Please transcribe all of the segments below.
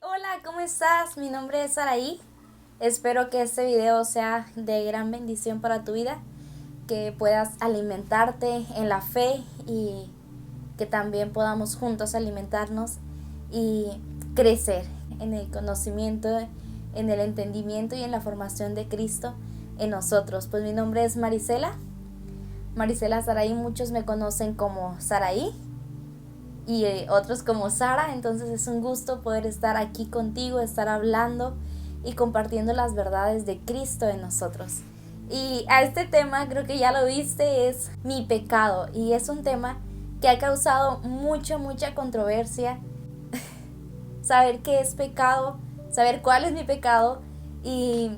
Hola, ¿cómo estás? Mi nombre es Saraí. Espero que este video sea de gran bendición para tu vida, que puedas alimentarte en la fe y que también podamos juntos alimentarnos y crecer en el conocimiento, en el entendimiento y en la formación de Cristo en nosotros. Pues mi nombre es Marisela Saraí, muchos me conocen como Saraí y otros como Sara. Entonces es un gusto poder estar aquí contigo, estar hablando y compartiendo las verdades de Cristo en nosotros. Y a este tema, creo que ya lo viste, es mi pecado, y es un tema que ha causado mucha controversia. Saber qué es pecado, saber cuál es mi pecado y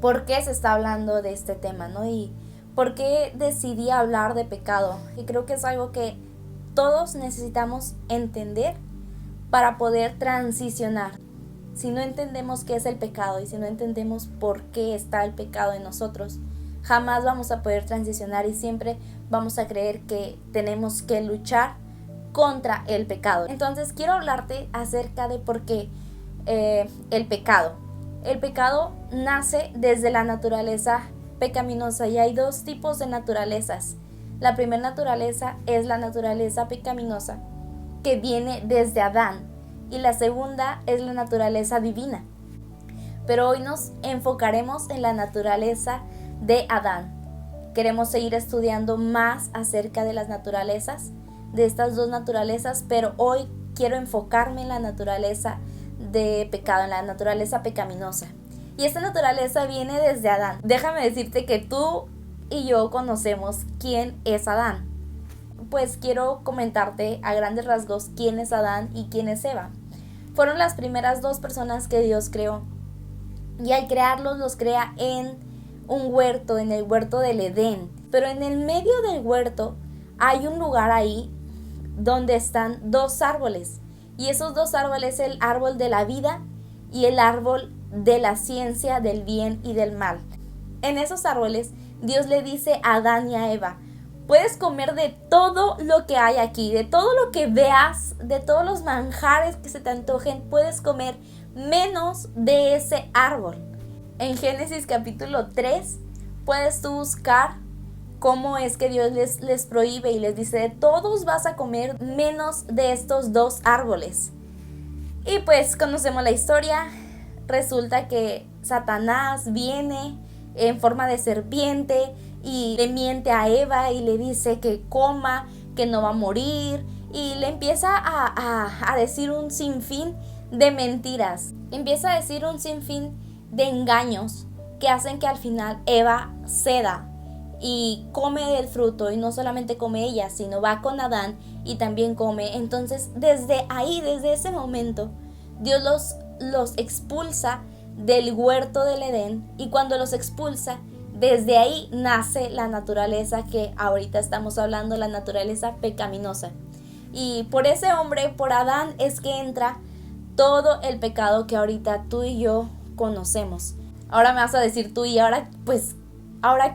por qué se está hablando de este tema, ¿no? Y por qué decidí hablar de pecado. Y creo que es algo que todos necesitamos entender para poder transicionar. Si no entendemos qué es el pecado y si no entendemos por qué está el pecado en nosotros, jamás vamos a poder transicionar y siempre vamos a creer que tenemos que luchar contra el pecado. Entonces quiero hablarte acerca de por qué el pecado. El pecado nace desde la naturaleza pecaminosa y hay dos tipos de naturalezas. La primera naturaleza es la naturaleza pecaminosa que viene desde Adán y la segunda es la naturaleza divina. Pero hoy nos enfocaremos en la naturaleza de Adán. Queremos seguir estudiando más acerca de las naturalezas, de estas dos naturalezas, pero hoy quiero enfocarme en la naturaleza de pecado, en la naturaleza pecaminosa. Y esta naturaleza viene desde Adán. Déjame decirte que tú y yo conocemos quién es Adán. Pues quiero comentarte a grandes rasgos quién es Adán y quién es Eva. Fueron las primeras dos personas que Dios creó. Y al crearlos, los crea en un huerto, en el huerto del Edén. Pero en el medio del huerto hay un lugar ahí donde están dos árboles. Y esos dos árboles, el árbol de la vida y el árbol de la ciencia del bien y del mal. En esos árboles, Dios le dice a Adán y a Eva: puedes comer de todo lo que hay aquí, de todo lo que veas, de todos los manjares que se te antojen, puedes comer menos de ese árbol. En Génesis capítulo 3 puedes tú buscar cómo es que Dios les prohíbe y les dice: de todos vas a comer menos de estos dos árboles. Y pues conocemos la historia. Resulta que Satanás viene en forma de serpiente y le miente a Eva y le dice que coma, que no va a morir, y le empieza a decir un sinfín de mentiras. Empieza a decir un sinfín de engaños que hacen que al final Eva ceda y come del fruto, y no solamente come ella, sino va con Adán y también come. Entonces desde ahí, desde ese momento, Dios los expulsa del huerto del Edén, y cuando los expulsa, desde ahí nace la naturaleza que ahorita estamos hablando, la naturaleza pecaminosa. Y por ese hombre, por Adán, es que entra todo el pecado que ahorita tú y yo conocemos. Ahora me vas a decir tú: y ahora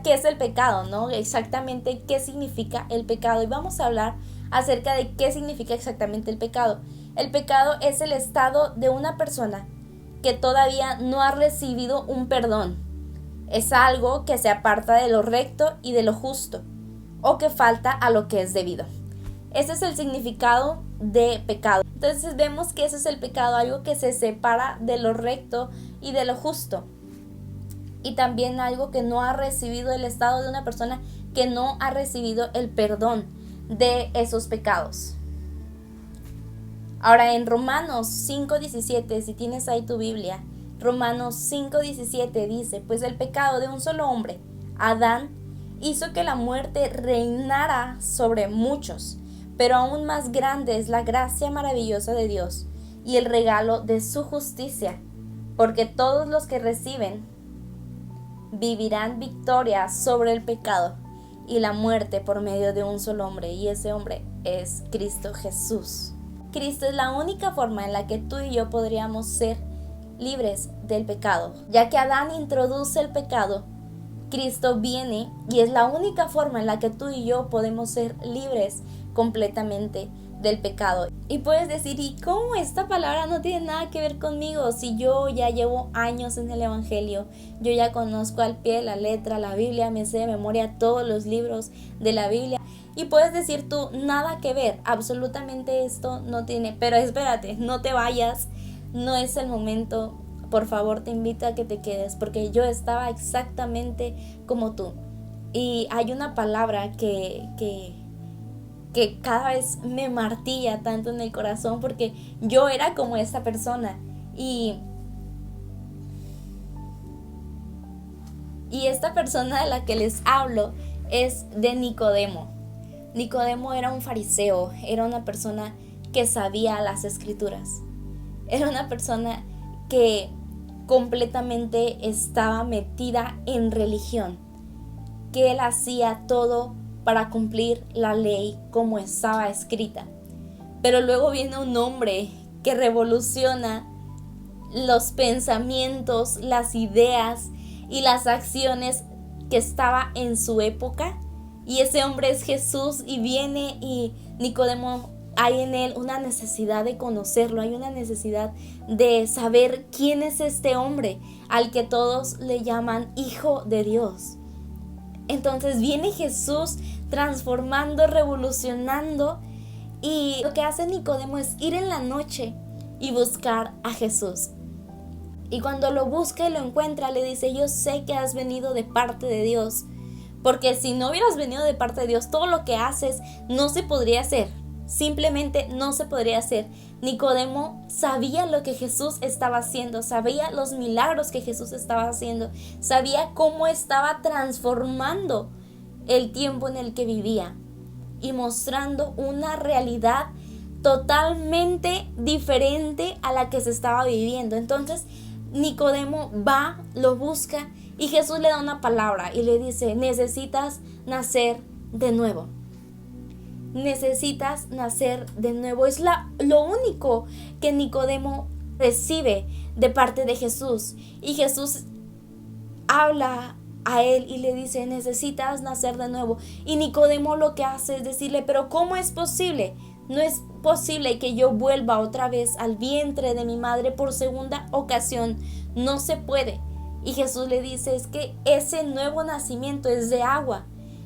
¿qué es el pecado? ¿No? Exactamente qué significa el pecado. Y vamos a hablar acerca de qué significa exactamente el pecado. El pecado es el estado de una persona que todavía no ha recibido un perdón. Es algo que se aparta de lo recto y de lo justo, o que falta a lo que es debido. Ese es el significado de pecado. Entonces vemos que ese es el pecado, algo que se separa de lo recto y de lo justo. Y también algo que no ha recibido, el estado de una persona que no ha recibido el perdón de esos pecados. Ahora en Romanos 5:17, si tienes ahí tu Biblia, Romanos 5:17 dice: pues el pecado de un solo hombre, Adán, hizo que la muerte reinara sobre muchos, pero aún más grande es la gracia maravillosa de Dios y el regalo de su justicia, porque todos los que reciben vivirán victoria sobre el pecado y la muerte por medio de un solo hombre, y ese hombre es Cristo Jesús. Cristo es la única forma en la que tú y yo podríamos ser libres del pecado. Ya que Adán introduce el pecado, Cristo viene y es la única forma en la que tú y yo podemos ser libres completamente del pecado. Y puedes decir, ¿y cómo esta palabra no tiene nada que ver conmigo? Si yo ya llevo años en el evangelio, yo ya conozco al pie de la letra la Biblia, me sé de memoria todos los libros de la Biblia. Y puedes decir tú, nada que ver, absolutamente esto no tiene. Pero espérate, no te vayas, no es el momento. Por favor, te invito a que te quedes, porque yo estaba exactamente como tú. Y hay una palabra que cada vez me martilla tanto en el corazón, porque yo era como esta persona. Y esta persona de la que les hablo es de Nicodemo. Nicodemo era un fariseo, era una persona que sabía las escrituras. Era una persona que completamente estaba metida en religión, que él hacía todo para cumplir la ley como estaba escrita. Pero luego viene un hombre que revoluciona los pensamientos, las ideas y las acciones que estaba en su época, y ese hombre es Jesús. Y viene, y Nicodemo, hay en él una necesidad de conocerlo, hay una necesidad de saber quién es este hombre al que todos le llaman Hijo de Dios. Entonces viene Jesús transformando, revolucionando, y lo que hace Nicodemo es ir en la noche y buscar a Jesús. Y cuando lo busca y lo encuentra, le dice, yo sé que has venido de parte de Dios, porque si no hubieras venido de parte de Dios, todo lo que haces no se podría hacer. Simplemente no se podría hacer. Nicodemo sabía lo que Jesús estaba haciendo, sabía los milagros que Jesús estaba haciendo, sabía cómo estaba transformando el tiempo en el que vivía y mostrando una realidad totalmente diferente a la que se estaba viviendo. Entonces Nicodemo va, lo busca, y Jesús le da una palabra y le dice, necesitas nacer de nuevo. Necesitas nacer de nuevo. Es lo único que Nicodemo recibe de parte de Jesús. Y Jesús habla a él y le dice, necesitas nacer de nuevo. Y Nicodemo lo que hace es decirle, pero ¿cómo es posible? No es posible que yo vuelva otra vez al vientre de mi madre por segunda ocasión. No se puede. Y Jesús le dice, es que ese nuevo nacimiento es de agua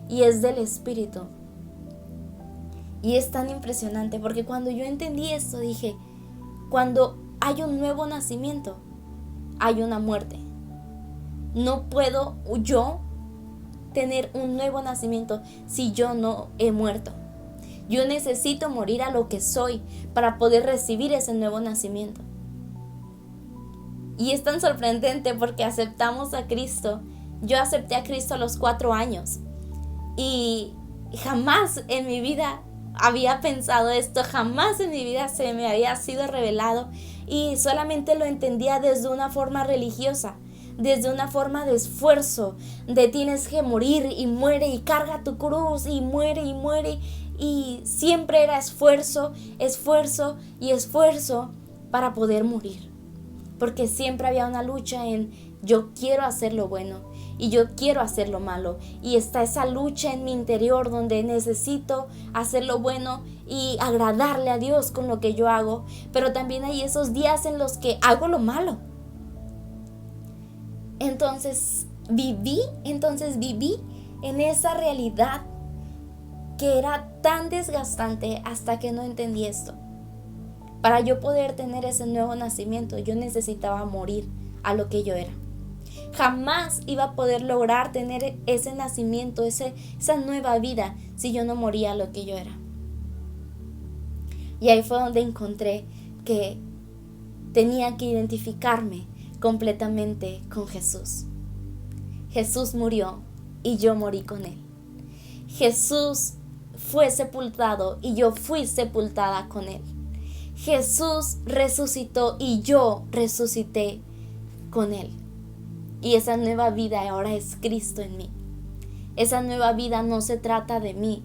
y es del Espíritu. Y es tan impresionante, porque cuando yo entendí esto, dije, cuando hay un nuevo nacimiento, hay una muerte. No puedo yo tener un nuevo nacimiento si yo no he muerto. Yo necesito morir a lo que soy para poder recibir ese nuevo nacimiento. Y es tan sorprendente porque aceptamos a Cristo. Yo acepté a Cristo a los 4 años. Y jamás en mi vida había pensado esto, jamás en mi vida se me había sido revelado, y solamente lo entendía desde una forma religiosa, desde una forma de esfuerzo, de tienes que morir y muere y carga tu cruz y muere, y siempre era esfuerzo, esfuerzo y esfuerzo para poder morir, porque siempre había una lucha en yo quiero hacer lo bueno y yo quiero hacer lo malo, y está esa lucha en mi interior donde necesito hacer lo bueno y agradarle a Dios con lo que yo hago, pero también hay esos días en los que hago lo malo. Entonces viví en esa realidad que era tan desgastante hasta que no entendí esto. Para yo poder tener ese nuevo nacimiento, yo necesitaba morir a lo que yo era. Jamás iba a poder lograr tener ese nacimiento, esa nueva vida, si yo no moría a lo que yo era. Y ahí fue donde encontré que tenía que identificarme completamente con Jesús. Jesús murió y yo morí con él. Jesús fue sepultado y yo fui sepultada con él. Jesús resucitó y yo resucité con él. Y esa nueva vida ahora es Cristo en mí. Esa nueva vida no se trata de mí.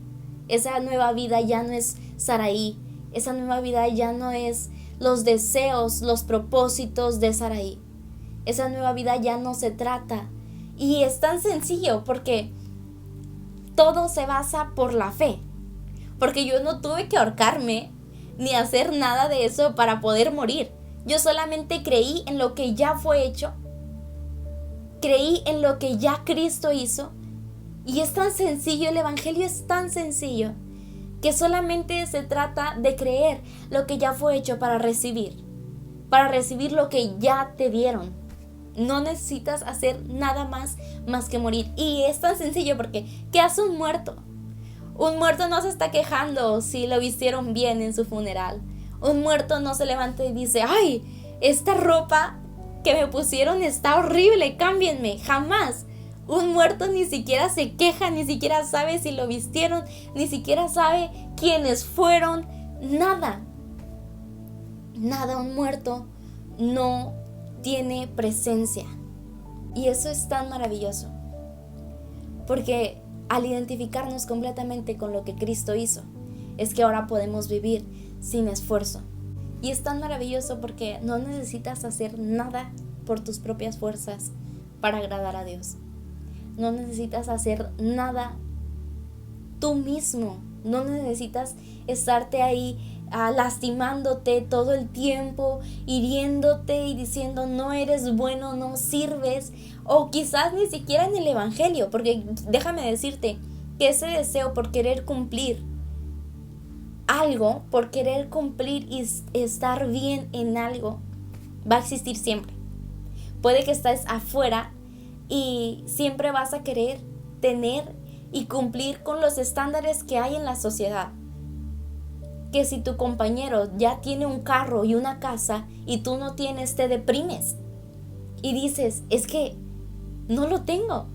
Esa nueva vida ya no es Saraí. Esa nueva vida ya no es los deseos, los propósitos de Saraí. Esa nueva vida ya no se trata. Y es tan sencillo porque todo se basa por la fe. Porque yo no tuve que ahorcarme ni hacer nada de eso para poder morir. Yo solamente creí en lo que ya fue hecho. Creí en lo que ya Cristo hizo. Y es tan sencillo, el evangelio es tan sencillo, que solamente se trata de creer lo que ya fue hecho para recibir lo que ya te dieron. No necesitas hacer nada más que morir. Y es tan sencillo porque ¿qué hace un muerto? Un muerto no se está quejando si lo vistieron bien en su funeral. Un muerto no se levanta y dice, ¡ay! Esta ropa que me pusieron está horrible, cámbienme. Jamás. Un muerto ni siquiera se queja, ni siquiera sabe si lo vistieron, ni siquiera sabe quiénes fueron. Nada. Nada, un muerto no tiene presencia. Y eso es tan maravilloso. Porque al identificarnos completamente con lo que Cristo hizo, es que ahora podemos vivir sin esfuerzo. Y es tan maravilloso porque no necesitas hacer nada por tus propias fuerzas para agradar a Dios. No necesitas hacer nada tú mismo. No necesitas estarte ahí lastimándote todo el tiempo, hiriéndote y diciendo no eres bueno, no sirves, o quizás ni siquiera en el evangelio, porque déjame decirte que ese deseo por querer cumplir algo, por querer cumplir y estar bien en algo, va a existir siempre. Puede que estés afuera y siempre vas a querer tener y cumplir con los estándares que hay en la sociedad. Que si tu compañero ya tiene un carro y una casa y tú no tienes, te deprimes y dices, es que no lo tengo.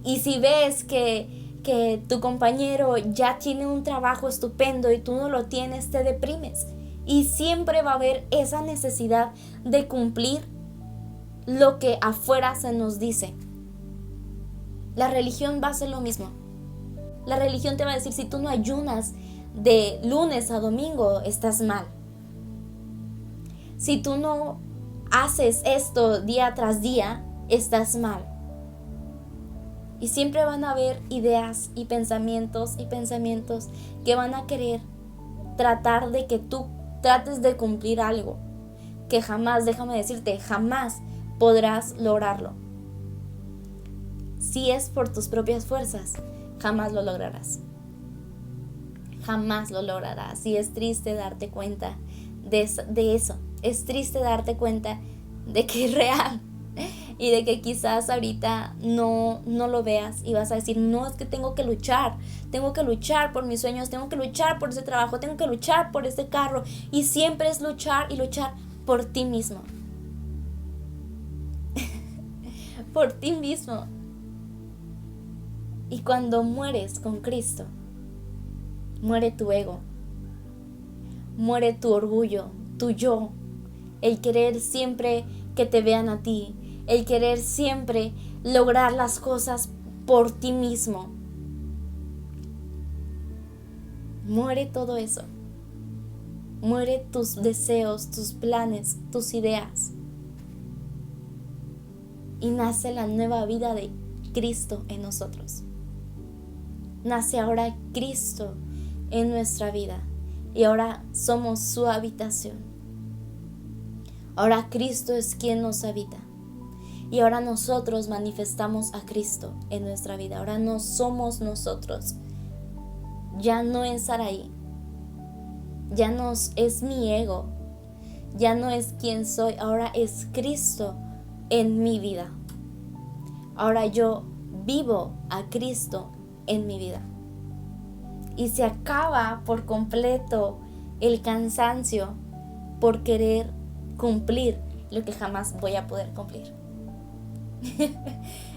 Y si ves que tu compañero ya tiene un trabajo estupendo y tú no lo tienes, te deprimes. Y siempre va a haber esa necesidad de cumplir lo que afuera se nos dice. La religión va a ser lo mismo. La religión te va a decir, si tú no ayunas de lunes a domingo, estás mal. Si tú no haces esto día tras día, estás mal. Y siempre van a haber ideas y pensamientos que van a querer tratar de que tú trates de cumplir algo que jamás, déjame decirte, jamás podrás lograrlo. Si es por tus propias fuerzas, jamás lo lograrás. Jamás lo lograrás. Y es triste darte cuenta de eso. Es triste darte cuenta de que es real. Y de que quizás ahorita no lo veas y vas a decir, no, es que tengo que luchar por mis sueños, tengo que luchar por ese trabajo, tengo que luchar por ese carro. Y siempre es luchar y luchar por ti mismo. Por ti mismo. Y cuando mueres con Cristo, muere tu ego, muere tu orgullo, tu yo, el querer siempre que te vean a ti, el querer siempre lograr las cosas por ti mismo. Muere todo eso. Muere tus deseos, tus planes, tus ideas. Y nace la nueva vida de Cristo en nosotros. Nace ahora Cristo en nuestra vida. Y ahora somos su habitación. Ahora Cristo es quien nos habita. Y ahora nosotros manifestamos a Cristo en nuestra vida. Ahora no somos nosotros. Ya no es Saraí. Ya no es mi ego. Ya no es quien soy. Ahora es Cristo en mi vida. Ahora yo vivo a Cristo en mi vida. Y se acaba por completo el cansancio por querer cumplir lo que jamás voy a poder cumplir.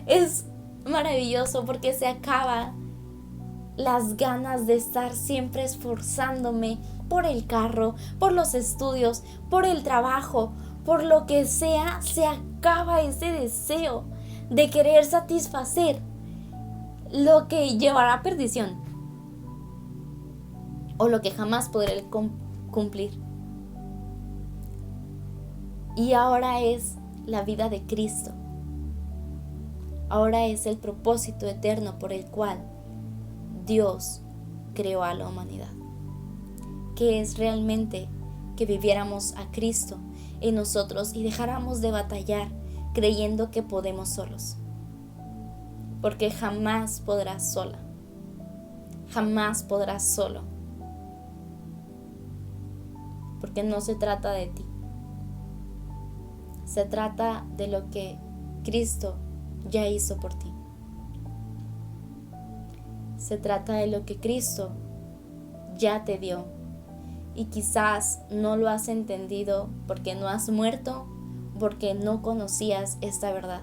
Es maravilloso porque se acaba las ganas de estar siempre esforzándome por el carro, por los estudios, por el trabajo, por lo que sea. Se acaba ese deseo de querer satisfacer lo que llevará a perdición o lo que jamás podré cumplir. Y ahora es la vida de Cristo. Ahora es el propósito eterno por el cual Dios creó a la humanidad. qué es realmente que viviéramos a Cristo en nosotros y dejáramos de batallar creyendo que podemos solos. Porque jamás podrás sola. Jamás podrás solo. Porque no se trata de ti. Se trata de lo que Cristo ya hizo por ti. Se trata de lo que Cristo ya te dio. Y quizás no lo has entendido porque no has muerto, porque no conocías esta verdad.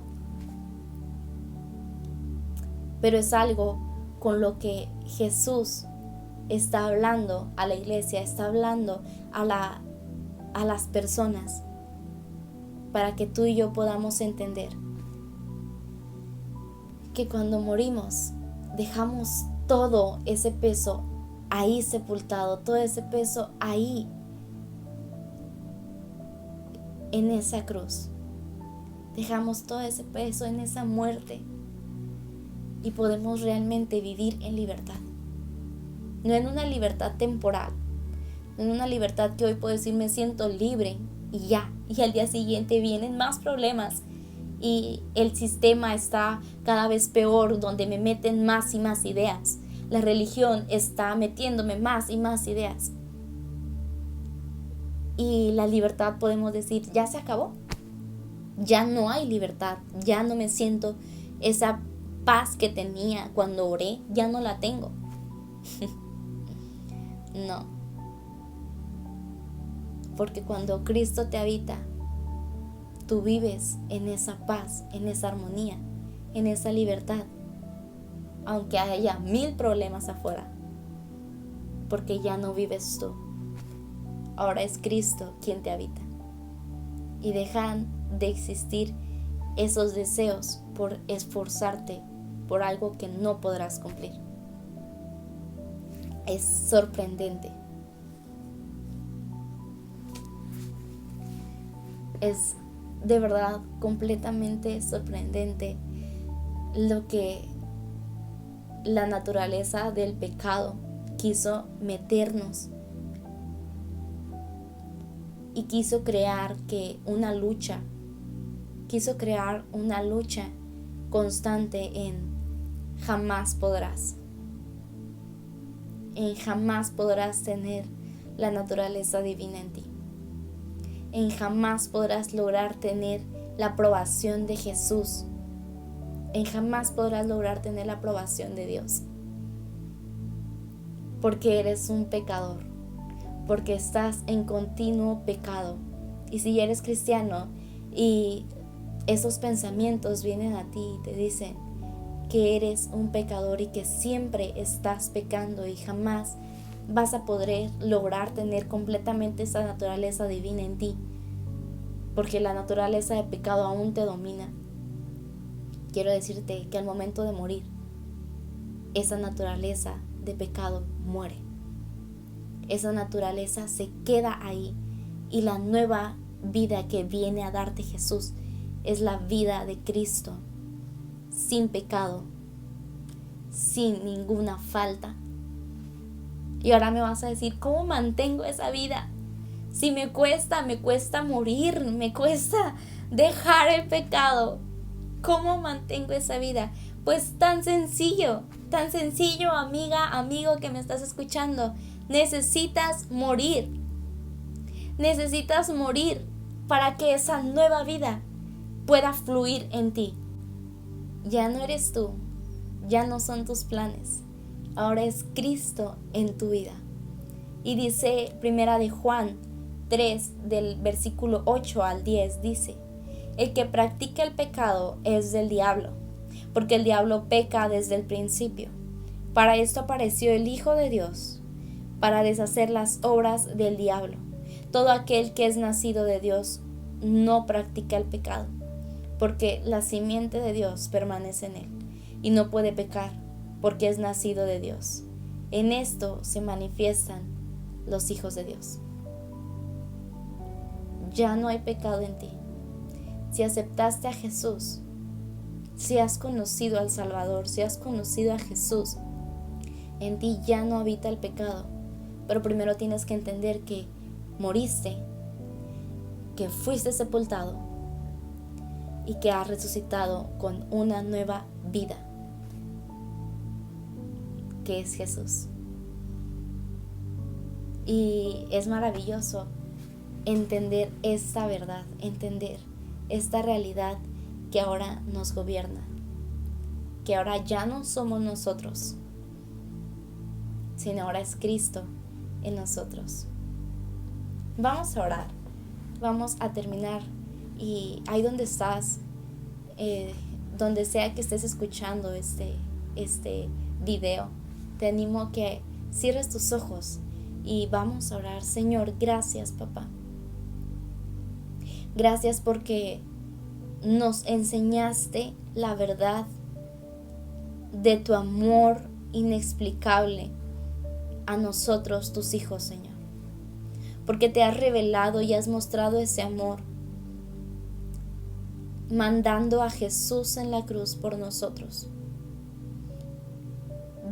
Pero es algo con lo que Jesús está hablando a la iglesia, está hablando a las personas, para que tú y yo podamos entender que cuando morimos dejamos todo ese peso ahí sepultado, todo ese peso ahí en esa cruz. Dejamos todo ese peso en esa muerte y podemos realmente vivir en libertad. No en una libertad temporal, no en una libertad que hoy puedo decir me siento libre y ya, y al día siguiente vienen más problemas y el sistema está cada vez peor, donde me meten más y más ideas. La religión está metiéndome más y más ideas. Y la libertad podemos decir, ya se acabó. Ya no hay libertad, ya no me siento esa paz que tenía cuando oré, ya no la tengo. No. Porque cuando Cristo te habita, tú vives en esa paz, en esa armonía, en esa libertad. Aunque haya 1000 problemas afuera. Porque ya no vives tú. Ahora es Cristo quien te habita. Y dejan de existir esos deseos por esforzarte por algo que no podrás cumplir. Es sorprendente. Es de verdad completamente sorprendente lo que la naturaleza del pecado quiso meternos y quiso crear una lucha constante en jamás podrás tener la naturaleza divina en ti, en jamás podrás lograr tener la aprobación de Jesús, en jamás podrás lograr tener la aprobación de Dios, porque eres un pecador, porque estás en continuo pecado. Y si eres cristiano y esos pensamientos vienen a ti y te dicen que eres un pecador y que siempre estás pecando y jamás vas a poder lograr tener completamente esa naturaleza divina en ti, porque la naturaleza de pecado aún te domina, quiero decirte que al momento de morir, esa naturaleza de pecado muere. Esa naturaleza se queda ahí y la nueva vida que viene a darte Jesús es la vida de Cristo, sin pecado, sin ninguna falta. Y ahora me vas a decir, ¿cómo mantengo esa vida? Si me cuesta morir, me cuesta dejar el pecado. ¿Cómo mantengo esa vida? Pues tan sencillo, amiga, amigo que me estás escuchando. Necesitas morir. Necesitas morir para que esa nueva vida pueda fluir en ti. Ya no eres tú, ya no son tus planes. Ahora es Cristo en tu vida. Y dice Primera de Juan 3, del versículo 8 al 10, dice: el que practica el pecado es del diablo, porque el diablo peca desde el principio. Para esto apareció el Hijo de Dios, para deshacer las obras del diablo. Todo aquel que es nacido de Dios no practica el pecado, porque la simiente de Dios permanece en él, y no puede pecar, porque es nacido de Dios. En esto se manifiestan los hijos de Dios. Ya no hay pecado en ti. Si aceptaste a Jesús, si has conocido al Salvador, si has conocido a Jesús, en ti ya no habita el pecado, Pero primero tienes que entender que moriste, que fuiste sepultado y que has resucitado con una nueva vida, que es Jesús. Y es maravilloso entender esta verdad, entender esta realidad que ahora nos gobierna, que ahora ya no somos nosotros, sino ahora es Cristo en nosotros. Vamos a orar, vamos a terminar, y ahí donde estás, donde sea que estés escuchando este video, te animo a que cierres tus ojos y vamos a orar. Señor, gracias, papá. Gracias porque nos enseñaste la verdad de tu amor inexplicable a nosotros, tus hijos, Señor. Porque te has revelado y has mostrado ese amor, mandando a Jesús en la cruz por nosotros,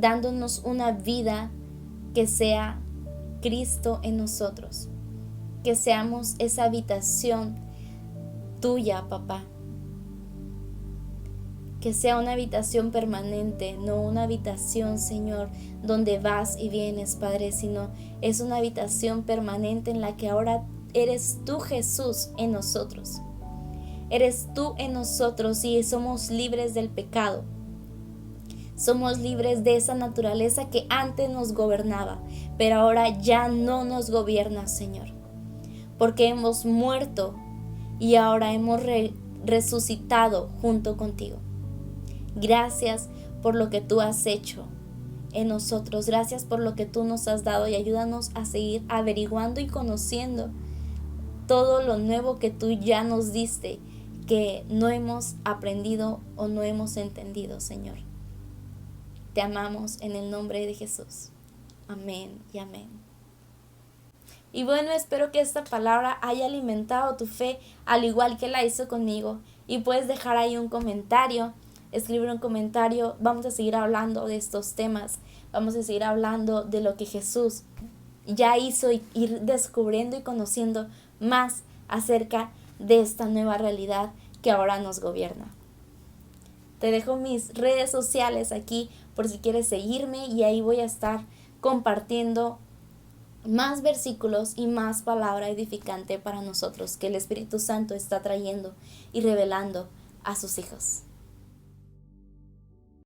dándonos una vida que sea Cristo en nosotros, que seamos esa habitación tuya, papá, que sea una habitación permanente, no una habitación, Señor, donde vas y vienes, Padre, sino es una habitación permanente en la que ahora eres tú, Jesús, en nosotros. Eres tú en nosotros y somos libres del pecado. Somos libres de esa naturaleza que antes nos gobernaba, pero ahora ya no nos gobierna, Señor, porque hemos muerto y ahora hemos resucitado junto contigo. Gracias por lo que tú has hecho en nosotros. Gracias por lo que tú nos has dado y ayúdanos a seguir averiguando y conociendo todo lo nuevo que tú ya nos diste, que no hemos aprendido o no hemos entendido, Señor. Te amamos en el nombre de Jesús. Amén y amén. Y bueno, espero que esta palabra haya alimentado tu fe al igual que la hizo conmigo. Y puedes dejar ahí un comentario, escribir un comentario. Vamos a seguir hablando de estos temas. Vamos a seguir hablando de lo que Jesús ya hizo y ir descubriendo y conociendo más acerca de esta nueva realidad que ahora nos gobierna. Te dejo mis redes sociales aquí por si quieres seguirme, y ahí voy a estar compartiendo más versículos y más palabra edificante para nosotros que el Espíritu Santo está trayendo y revelando a sus hijos.